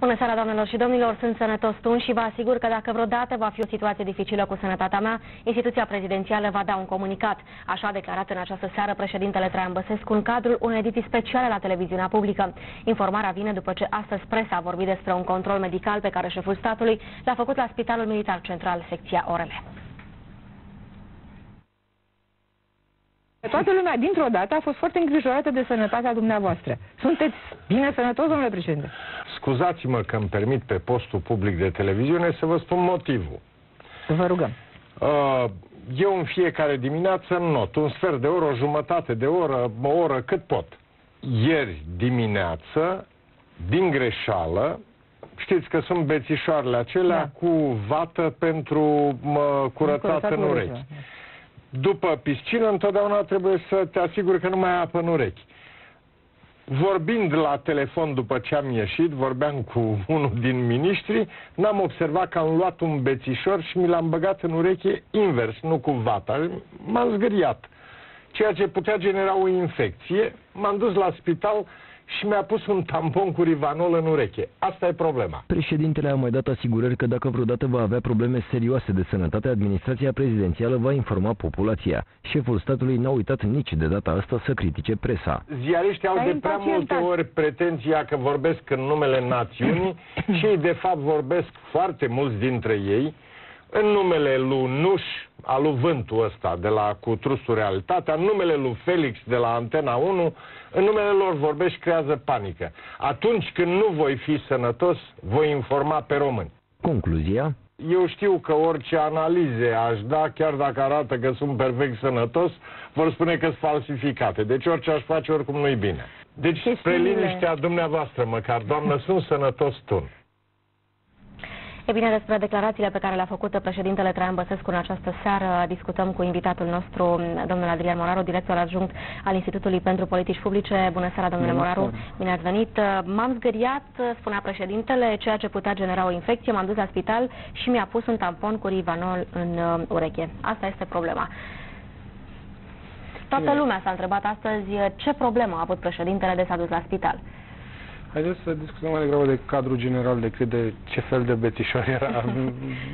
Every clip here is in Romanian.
Bună seara, doamnelor și domnilor, sunt Sănătos Tun și vă asigur că dacă vreodată va fi o situație dificilă cu sănătatea mea, instituția prezidențială va da un comunicat. Așa a declarat în această seară președintele Traian Băsescu în cadrul unei ediții speciale la televiziunea publică. Informarea vine după ce astăzi presa a vorbit despre un control medical pe care șeful statului l-a făcut la Spitalul Militar Central, secția Orele. Toată lumea, dintr-o dată, a fost foarte îngrijorată de sănătatea dumneavoastră. Sunteți bine sănătos, domnule președinte? Scuzați-mă că îmi permit pe postul public de televiziune să vă spun motivul. Vă rugăm. Eu în fiecare dimineață not un sfert de oră, o jumătate de oră, o oră, cât pot. Ieri dimineață, din greșeală, știți că sunt bețișoarele acelea cu vată pentru curățat în urechi. După piscină, întotdeauna trebuie să te asiguri că nu mai ai apă în urechi. Vorbind la telefon după ce am ieșit, vorbeam cu unul din miniștri, n-am observat că am luat un bețișor și mi l-am băgat în ureche invers, nu cu vata. M-am zgâriat, ceea ce putea genera o infecție. M-am dus la spital și mi-a pus un tampon cu Rivanol în ureche. Asta e problema. Președintele a mai dat asigurări că dacă vreodată va avea probleme serioase de sănătate, administrația prezidențială va informa populația. Șeful statului n-a uitat nici de data asta să critique presa. Ziariștii au de prea multe ori pretenția că vorbesc în numele națiunii și ei de fapt vorbesc, foarte mulți dintre ei, în numele lui Nuș, al lui Vântul ăsta, de la cu Trustul Realitatea, în numele lui Felix de la Antena 1, în numele lor vorbești și creează panică. Atunci când nu voi fi sănătos, voi informa pe români. Concluzia? Eu știu că orice analize aș da, chiar dacă arată că sunt perfect sănătos, vor spune că sunt falsificate. Deci orice aș face, oricum nu-i bine. Deci, spre liniștea dumneavoastră măcar, doamnă, sunt Sănătos Tun. E bine, despre declarațiile pe care le-a făcut președintele Traian Băsescu în această seară discutăm cu invitatul nostru, domnul Adrian Moraru, director adjunct al Institutului pentru Politici Publice. Bună seara, domnule Moraru, bine ați venit. M-am zgâriat, spunea președintele, ceea ce putea genera o infecție, m-am dus la spital și mi-a pus un tampon cu Rivanol în ureche. Asta este problema. Toată lumea s-a întrebat astăzi ce problemă a avut președintele de s-a dus la spital. Haideți să discutăm mai degrabă de cadrul general decât de ce fel de bețișor era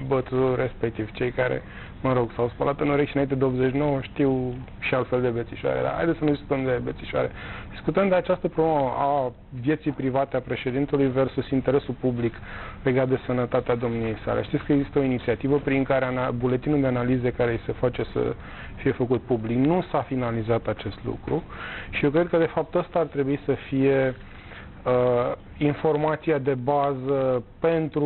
bățul respectiv. Cei care, mă rog, s-au spălat în urechi și înainte de 89 știu și altfel de bețișoare. Dar haideți să nu discutăm de bețișoare. Discutăm de această problemă a vieții private a președintelui versus interesul public legat de sănătatea domniei sale. Știți că există o inițiativă prin care buletinul de analize care îi se face să fie făcut public. Nu s-a finalizat acest lucru și eu cred că de fapt ăsta ar trebui să fie informația de bază pentru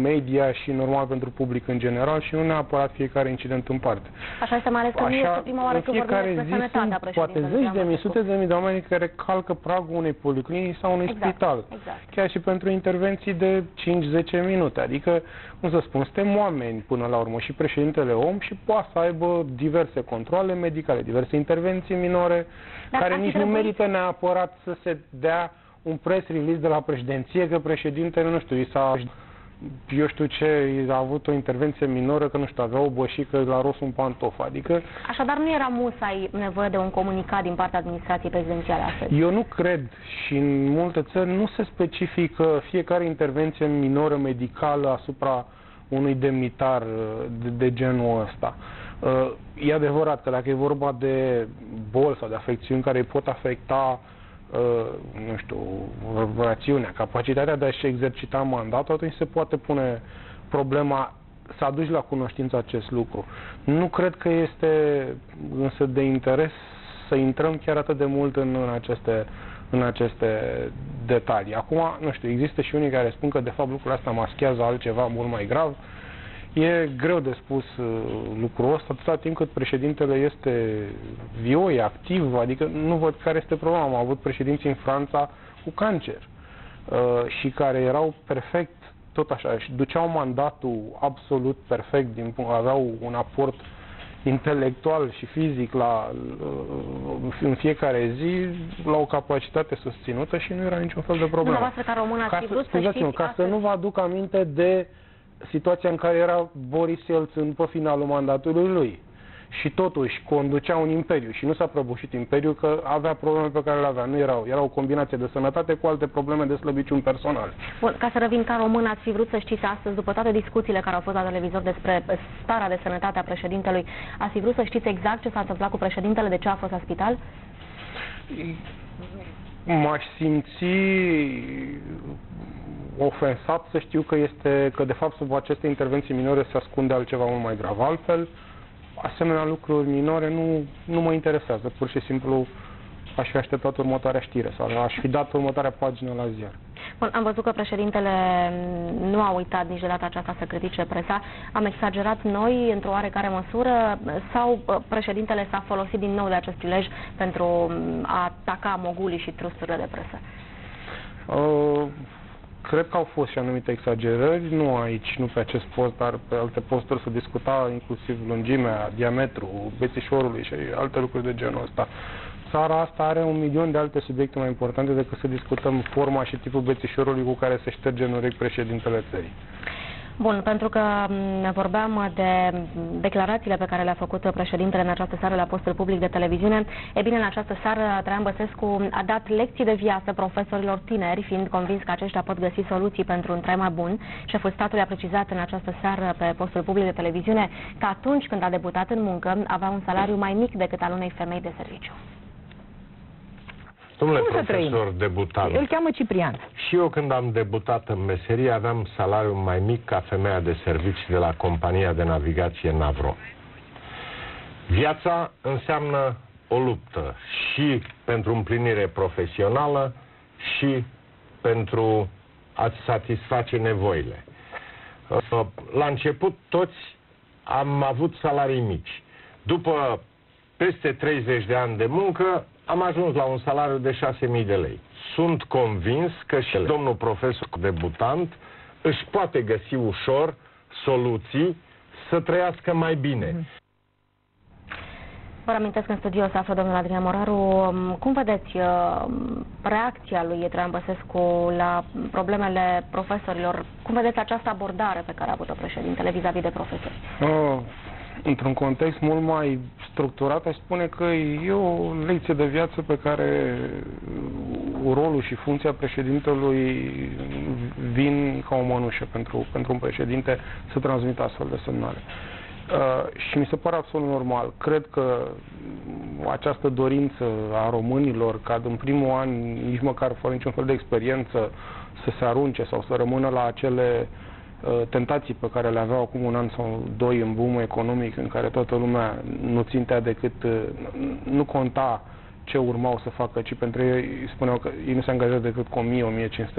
media și normal pentru public în general și nu neapărat fiecare incident în parte. Așa este, mai ales că nu este prima oară că vorbim despre sănătatea președintelui. Poate zeci de mii, sute de mii de oameni care calcă pragul unei policlinici sau unui spital. Chiar și pentru intervenții de 5-10 minute. Adică, cum să spun, suntem oameni până la urmă și președintele om și poate să aibă diverse controale medicale, diverse intervenții minore, care nici nu merită neapărat să se dea un press release de la președinție că președintele, nu știu, eu știu ce, a avut o intervenție minoră, că nu știu, avea o bășică la rost un pantof, adică... Așadar nu era musai nevoie de un comunicat din partea administrației prezidențiale astăzi? Eu nu cred și în multe țări nu se specifică fiecare intervenție minoră medicală asupra unui demnitar de genul ăsta. E adevărat că dacă e vorba de boli sau de afecțiuni care îi pot afecta nu știu, rațiunea, capacitatea de a-și exercita mandatul, atunci se poate pune problema să aduci la cunoștință acest lucru. Nu cred că este însă de interes să intrăm chiar atât de mult în aceste detalii. Acum, nu știu, există și unii care spun că de fapt lucrurile astea maschează altceva mult mai grav. E greu de spus lucrul ăsta atâta timp cât președintele este viu, e activ, adică nu văd care este problema. Am avut președinții în Franța cu cancer și care erau perfect, tot așa, și duceau mandatul absolut perfect, aveau un aport intelectual și fizic în fiecare zi, la o capacitate susținută și nu era niciun fel de problemă. Dumneavoastră ca român ați vrut să știți ca să nu vă aduc aminte de situația în care era Boris Yeltsin pe finalul mandatului lui. și totuși conducea un imperiu și nu s-a prăbușit imperiul că avea probleme pe care le avea. Nu era o combinație de sănătate cu alte probleme de slăbiciuni personale. Bun, ca să revin ca român, ați fi vrut să știți astăzi, după toate discuțiile care au fost la televizor despre starea de sănătate a președintelui, ați fi vrut să știți exact ce s-a întâmplat cu președintele, de ce a fost la spital? M-aș simți ofensat să știu că de fapt sub aceste intervenții minore se ascunde altceva mult mai grav. Altfel, asemenea lucruri minore nu mă interesează. Pur și simplu aș fi așteptat următoarea știre sau aș fi dat următoarea pagină la ziar. Bun, am văzut că președintele nu a uitat nici de data aceasta să critique presa. Am exagerat noi într-o oarecare măsură sau președintele s-a folosit din nou de acest prilej pentru a ataca mogulii și trusturile de presă? Cred că au fost și anumite exagerări, nu aici, nu pe acest post, dar pe alte posturi se discuta inclusiv lungimea, diametrul bețișorului și alte lucruri de genul ăsta. Țara asta are 1.000.000 de alte subiecte mai importante decât să discutăm forma și tipul bețișorului cu care se șterge în urechi președintele țării. Bun, pentru că vorbeam de declarațiile pe care le-a făcut președintele în această seară la postul public de televiziune, e bine, în această seară Traian Băsescu a dat lecții de viață profesorilor tineri, fiind convins că aceștia pot găsi soluții pentru un trai mai bun. Șeful statului a precizat în această seară pe postul public de televiziune că atunci când a debutat în muncă avea un salariu mai mic decât al unei femei de serviciu. Domnule profesor debutant, Îl cheamă Ciprian. și eu când am debutat în meserie aveam salariu mai mic ca femeia de servicii de la compania de navigație Navro. Viața înseamnă o luptă și pentru împlinire profesională și pentru a-ți satisface nevoile. La început toți am avut salarii mici. După peste 30 de ani de muncă am ajuns la un salariu de 6.000 de lei. Sunt convins că și domnul profesor debutant își poate găsi ușor soluții să trăiască mai bine. Vă amintesc că în studio se află domnul Adrian Moraru. Cum vedeți reacția lui Traian Băsescu la problemele profesorilor? Cum vedeți această abordare pe care a avut-o președintele vis-a-vis de profesori? Într-un context mult mai structurat, aș spune că e o lecție de viață pe care rolul și funcția președintelui vin ca o mănușă pentru un președinte să transmită astfel de semnale. Și mi se pare absolut normal. Cred că această dorință a românilor ca în primul an, nici măcar fără niciun fel de experiență, să se arunce sau să rămână la acele tentații pe care le aveau acum un an sau doi în boom economic, în care toată lumea nu țintea decât, nu conta ce urmau să facă, ci pentru ei spuneau că ei nu se angajează decât cu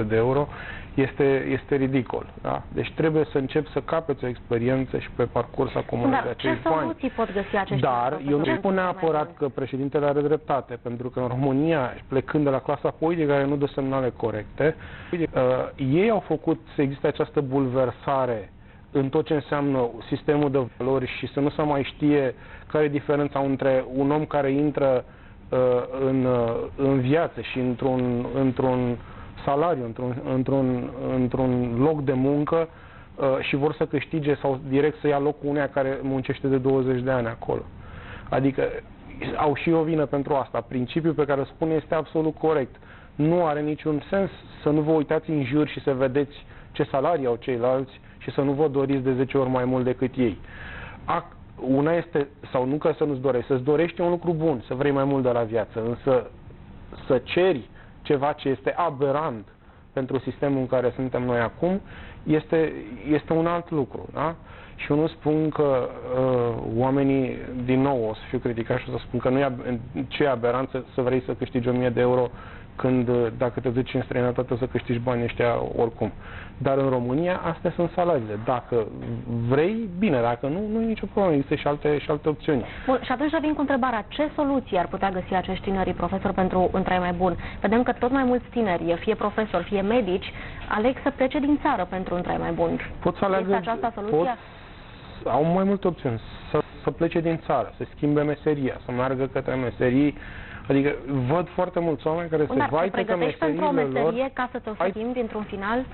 1.000-1.500 de euro, este ridicol. Da? Deci trebuie să începi să capeți o experiență și pe parcurs acumulezi acești bani. Dar ce soluții pot găsi acești Dar eu nu spun neapărat că președintele are dreptate, pentru că în România, plecând de la clasa politică care nu dă semnale corecte, ei au făcut să existe această bulversare în tot ce înseamnă sistemul de valori și să nu se mai știe care e diferența între un om care intră în viață și într-un salariu, într-un loc de muncă și vor să câștige sau direct să ia locul uneia care muncește de 20 de ani acolo. Adică au și o vină pentru asta. Principiul pe care îl spune este absolut corect. Nu are niciun sens să nu vă uitați în jur și să vedeți ce salarii au ceilalți și să nu vă doriți de 10 ori mai mult decât ei. Una este, sau nu că să nu-ți dorești, să-ți dorești un lucru bun, să vrei mai mult de la viață, însă să ceri ceva ce este aberant pentru sistemul în care suntem noi acum, este un alt lucru. Da? Și eu nu spun că oamenii, din nou, o să fiu criticat și o să spun că nu e ce aberant să vrei să câștigi 1.000 de euro când, dacă te duci în străinătate, o să câștigi banii ăștia oricum. Dar în România, astea sunt salariile. Dacă vrei, bine, dacă nu, nu e nicio problemă, există și alte opțiuni. Bun, și atunci vin cu întrebarea, ce soluții ar putea găsi acești tineri profesori pentru un trai mai bun? Vedem că tot mai mulți tineri, fie profesori, fie medici, aleg să plece din țară pentru un trai mai bun. Pot să aleagă, această soluție? au mai multe opțiuni. Să să plece din țară, să schimbe meseria, să meargă către meserii. Adică văd foarte mulți oameni care se vaită că pentru o meseriile lor... meserie ca să te schimbi într-un final?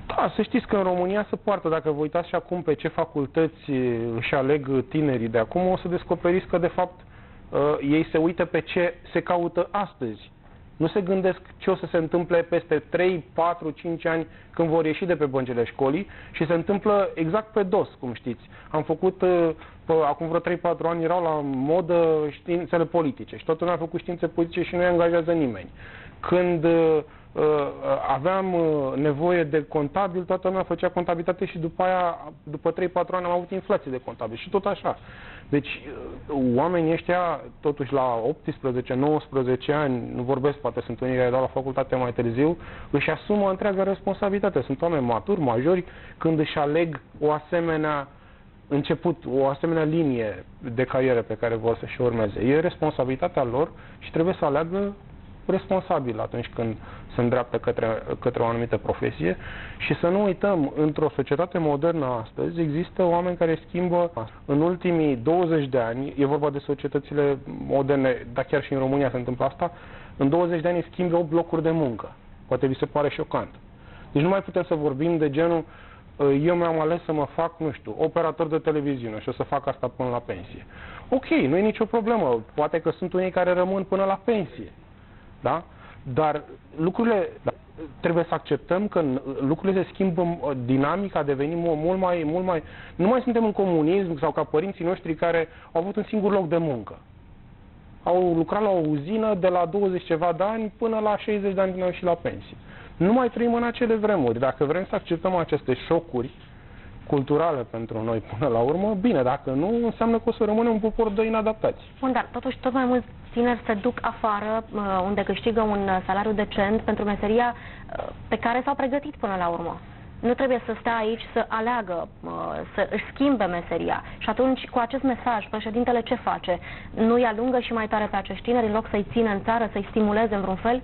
Da, să știți că în România se poartă. Dacă vă uitați și acum pe ce facultăți își aleg tinerii de acum, o să descoperiți că de fapt ei se uită pe ce se caută astăzi. Nu se gândesc ce o să se întâmple peste 3, 4, 5 ani când vor ieși de pe băncile școlii și se întâmplă exact pe dos, cum știți. Am făcut, acum vreo 3-4 ani erau la modă științele politice și toată lumea a făcut științe politice și nu îi angajează nimeni. Când aveam nevoie de contabil, toată lumea făcea contabilitate și după aia, după 3-4 ani am avut inflație de contabil și tot așa. Deci oamenii ăștia, totuși la 18-19 ani, nu vorbesc, poate sunt unii care dau la facultate mai târziu, își asumă întreaga responsabilitate. Sunt oameni maturi, majori, când își aleg o asemenea o asemenea linie de carieră pe care vor să-și urmeze. E responsabilitatea lor și trebuie să aleagă responsabil atunci când se îndreaptă către o anumită profesie și să nu uităm, într-o societate modernă astăzi există oameni care schimbă în ultimii 20 de ani, e vorba de societățile moderne, dar chiar și în România se întâmplă asta, în 20 de ani schimbă 8 locuri de muncă. Poate vi se pare șocant. Deci nu mai putem să vorbim de genul eu mi-am ales să mă fac, nu știu, operator de televiziune și o să fac asta până la pensie. Ok, nu e nicio problemă. Poate că sunt unii care rămân până la pensie. Da? Dar lucrurile, trebuie să acceptăm că lucrurile se schimbă, dinamica a devenit mult mai... Nu mai suntem în comunism sau ca părinții noștri care au avut un singur loc de muncă. Au lucrat la o uzină de la 20 ceva de ani până la 60 de ani când au ieșit la pensie. Nu mai trăim în acele vremuri. Dacă vrem să acceptăm aceste șocuri culturale pentru noi până la urmă, bine, dacă nu, înseamnă că o să rămânem un popor de inadaptați. Bun, dar totuși tot mai mulți tineri se duc afară unde câștigă un salariu decent pentru meseria pe care s-au pregătit până la urmă. Nu trebuie să stea aici să aleagă, să își schimbe meseria. Și atunci, cu acest mesaj, președintele ce face? Nu îi alungă și mai tare pe acești tineri în loc să-i țină în țară, să-i stimuleze în vreun fel?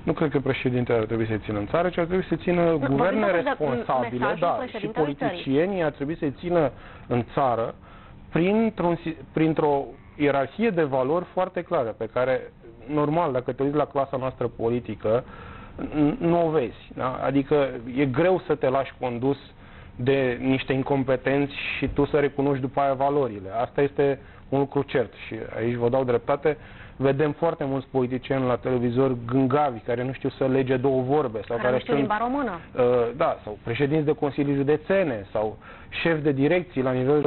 Nu cred că președintele ar trebui să-i țină în țară, ci ar trebui să țină guverne responsabile, da, și politicienii ar trebui să-i țină în țară printr-o ierarhie de valori foarte clară, pe care, normal, dacă te uiți la clasa noastră politică, nu o vezi. Da? Adică e greu să te lași condus de niște incompetenți și tu să recunoști după aia valorile. Asta este un lucru cert și aici vă dau dreptate. Vedem foarte mulți politicieni la televizor gângavi, care nu știu să lege două vorbe. Sau care nu știu limba română. Da, sau președinți de consilii județene, sau șefi de direcții la nivel